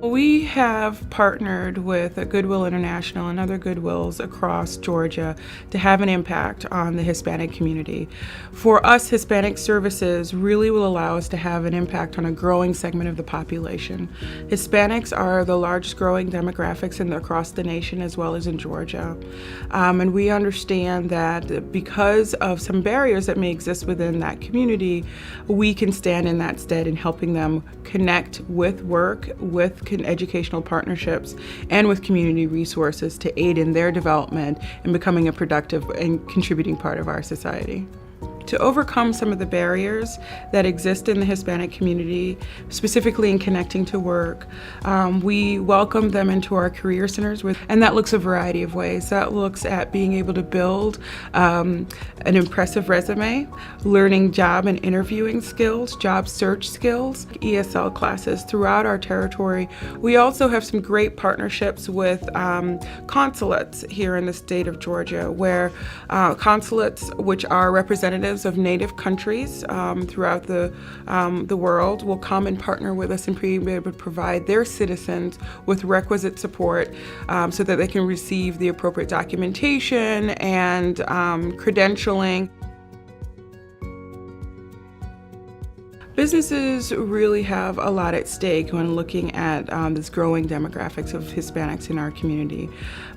We have partnered with Goodwill International and other Goodwills across Georgia to have an impact on the Hispanic community. For us, Hispanic services really will allow us to have an impact on a growing segment of the population. Hispanics are the largest growing demographics across the nation as well as in Georgia. And we understand that because of some barriers that may exist within that community, we can stand in that stead in helping them connect with work, with educational partnerships, and with community resources to aid in their development and becoming a productive and contributing part of our society. To overcome some of the barriers that exist in the Hispanic community, specifically in connecting to work, we welcome them into our career centers, and that looks a variety of ways. That looks at being able to build an impressive resume, learning job and interviewing skills, job search skills, ESL classes throughout our territory. We also have some great partnerships with consulates here in the state of Georgia, where consulates, which are representatives of native countries throughout the world, will come and partner with us and be able to provide their citizens with requisite support so that they can receive the appropriate documentation and credentialing. Businesses really have a lot at stake when looking at this growing demographics of Hispanics in our community.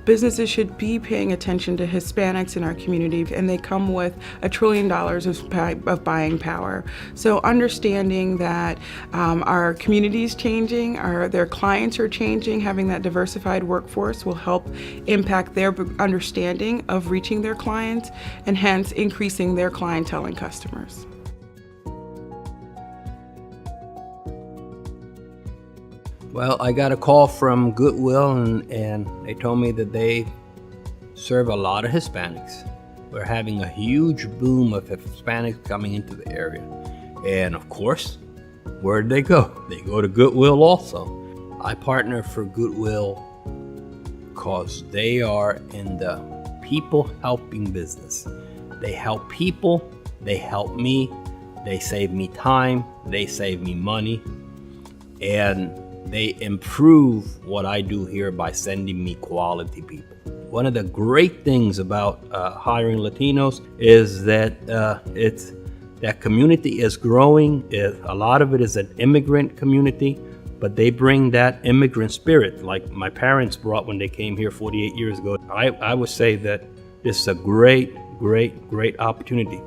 Businesses should be paying attention to Hispanics in our community, and they come with $1 trillion of buying power. So understanding that our community is changing, their clients are changing, having that diversified workforce will help impact their understanding of reaching their clients and hence increasing their clientele and customers. Well, I got a call from Goodwill and they told me that they serve a lot of Hispanics. We're having a huge boom of Hispanics coming into the area. And of course, where'd they go? They go to Goodwill also. I partner for Goodwill because they are in the people helping business. They help people, they help me, they save me time, they save me money, and they improve what I do here by sending me quality people. One of the great things about hiring Latinos is that that community is growing. A lot of it is an immigrant community, but they bring that immigrant spirit like my parents brought when they came here 48 years ago. I would say that this is a great opportunity.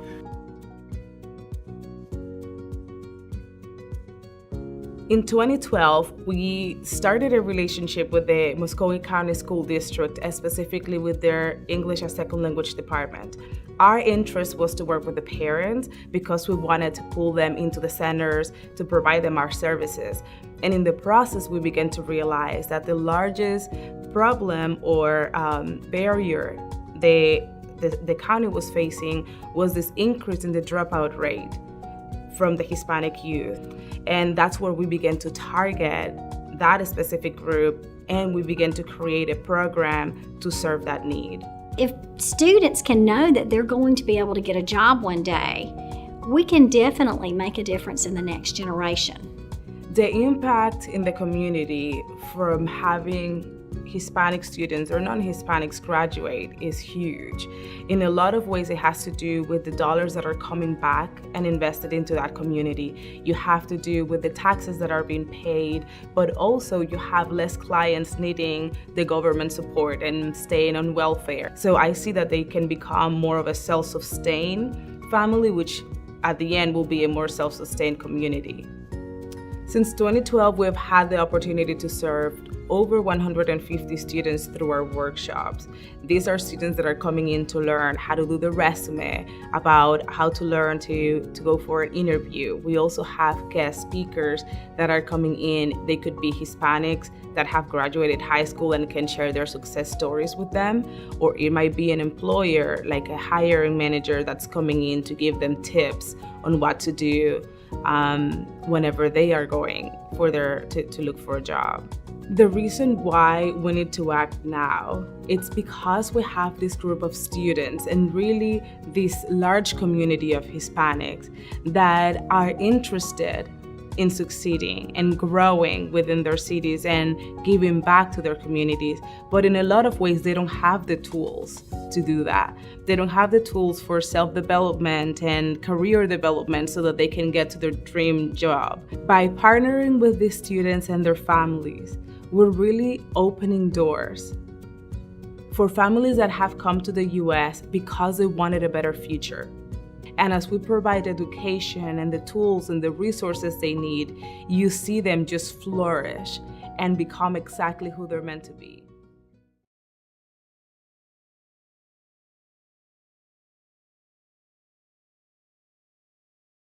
In 2012, we started a relationship with the Muscogee County School District, specifically with their English as Second Language department. Our interest was to work with the parents because we wanted to pull them into the centers to provide them our services. And in the process, we began to realize that the largest problem or barrier the county was facing was this increase in the dropout rate from the Hispanic youth. And that's where we began to target that specific group, and we began to create a program to serve that need. If students can know that they're going to be able to get a job one day, we can definitely make a difference in the next generation. The impact in the community from having Hispanic students or non-Hispanics graduate is huge. In a lot of ways, it has to do with the dollars that are coming back and invested into that community. You have to do with the taxes that are being paid, but also you have less clients needing the government support and staying on welfare. So I see that they can become more of a self-sustained family, which at the end will be a more self-sustained community. Since 2012, we've had the opportunity to serve over 150 students through our workshops. These are students that are coming in to learn how to do the resume, about how to learn to go for an interview. We also have guest speakers that are coming in. They could be Hispanics that have graduated high school and can share their success stories with them, or it might be an employer, like a hiring manager that's coming in to give them tips on what to do whenever they are going for to look for a job. The reason why we need to act now, it's because we have this group of students and really this large community of Hispanics that are interested in succeeding and growing within their cities and giving back to their communities. But in a lot of ways, they don't have the tools to do that. They don't have the tools for self-development and career development so that they can get to their dream job. By partnering with these students and their families, we're really opening doors for families that have come to the US because they wanted a better future. And as we provide education and the tools and the resources they need, you see them just flourish and become exactly who they're meant to be.